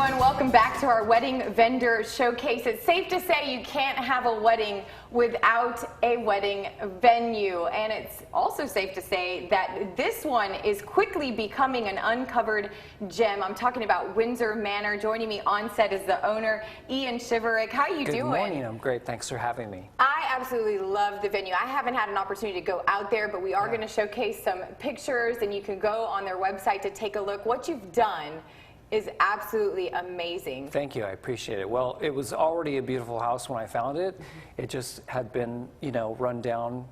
everyone. Welcome back to our Wedding Vendor Showcase. It's safe to say you can't have a wedding without a wedding venue. And it's also safe to say that this one is quickly becoming an uncovered gem. I'm talking about Windsor Manor. Joining me on set is the owner, Ian Shiverick. How are you doing? Good morning. I'm great. Thanks for having me. I absolutely love the venue. I haven't had an opportunity to go out there, but we are going to showcase some pictures, and you can go on their website to take a look. What you've done is absolutely amazing. Thank you. I appreciate it. Well, it was already a beautiful house when I found it. It just had been, run down.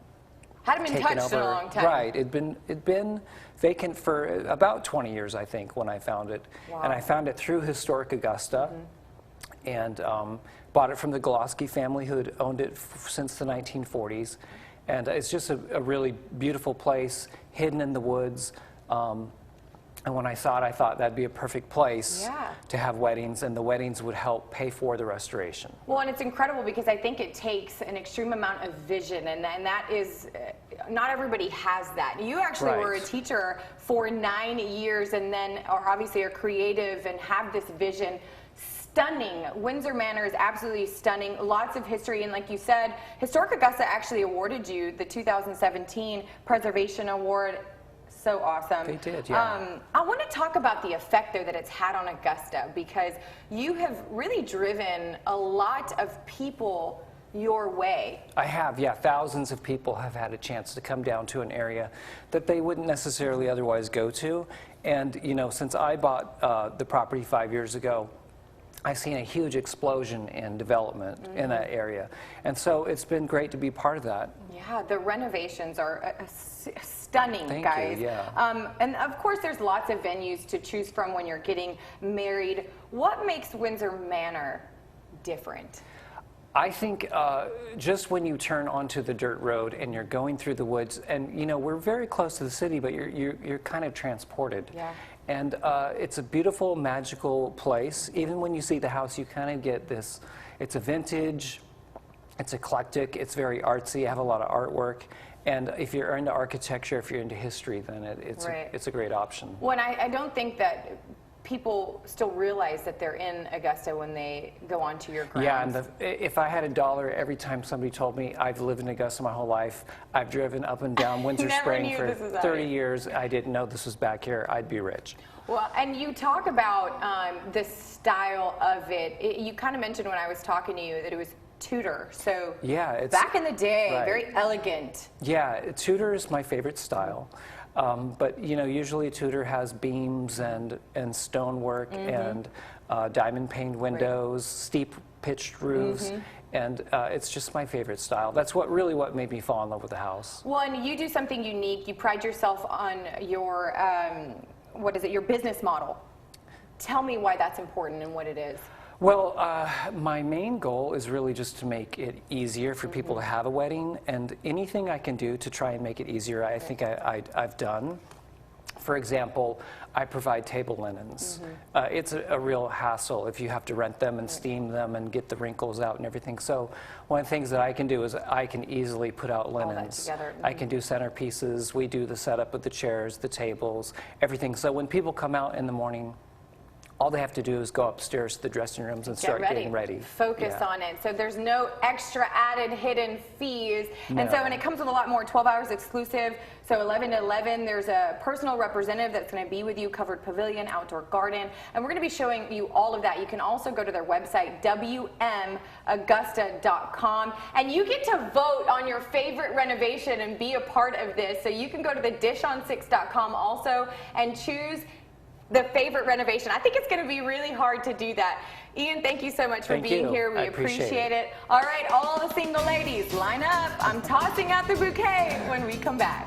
Hadn't been touched in a long time. Right. It'd been vacant for about 20 years, I think, when I found it. Wow. And I found it through Historic Augusta, and bought it from the Goloski family, who had owned it since the 1940s. And it's just a really beautiful place, hidden in the woods. And when I saw it, I thought that'd be a perfect place to have weddings, and the weddings would help pay for the restoration. Well, and it's incredible because I think it takes an extreme amount of vision, and that is, not everybody has that. You actually were a teacher for 9 years, and then obviously are creative and have this vision. Stunning. Windsor Manor is absolutely stunning. Lots of history, and like you said, Historic Augusta actually awarded you the 2017 Preservation Award. So awesome. They did, yeah. I want to talk about the effect, though, that it's had on Augusta, because you have really driven a lot of people your way. I have, yeah. Thousands of people have had a chance to come down to an area that they wouldn't necessarily otherwise go to. And, since I bought the property 5 years ago, I've seen a huge explosion in development in that area. And so it's been great to be part of that. Yeah, the renovations are stunning, Thank guys. you, yeah. And of course, there's lots of venues to choose from when you're getting married. What makes Windsor Manor different? I think just when you turn onto the dirt road and you're going through the woods, and we're very close to the city, but you're kind of transported. Yeah. And it's a beautiful, magical place. Even when you see the house, you kind of get this. It's a vintage. It's eclectic. It's very artsy. I have a lot of artwork. And if you're into architecture, if you're into history, then it's a great option. Well, and I don't think that people still realize that they're in Augusta when they go onto your grounds. Yeah, and if I had $1 every time somebody told me I've lived in Augusta my whole life, I've driven up and down Windsor Spring for 30 years, I didn't know this was back here, I'd be rich. Well, and you talk about the style of it. You kind of mentioned when I was talking to you that it was Tudor. So yeah, it's back in the day, very elegant. Yeah, Tudor is my favorite style. But usually Tudor has beams and stonework and diamond paned windows, steep pitched roofs, and it's just my favorite style. That's what made me fall in love with the house. Well, and you do something unique. You pride yourself on your your business model. Tell me why that's important and what it is. Well, my main goal is really just to make it easier for people to have a wedding, and anything I can do to try and make it easier, I think I've done. For example, I provide table linens. It's a real hassle if you have to rent them and steam them and get the wrinkles out and everything. So one of the things that I can do is I can easily put out linens. I can do centerpieces. We do the setup of the chairs, the tables, everything. So when people come out in the morning, all they have to do is go upstairs to the dressing rooms and start getting ready. Focus on it. So there's no extra added hidden fees. And so, and it comes with a lot more, 12 hours exclusive. So 11 to 11, there's a personal representative that's going to be with you, covered pavilion, outdoor garden. And we're going to be showing you all of that. You can also go to their website, wmaugusta.com. And you get to vote on your favorite renovation and be a part of this. So you can go to the dishon6.com also and choose the favorite renovation. I think it's going to be really hard to do that. Ian, thank you so much for being here. We appreciate it. All right, all the single ladies, line up. I'm tossing out the bouquet when we come back.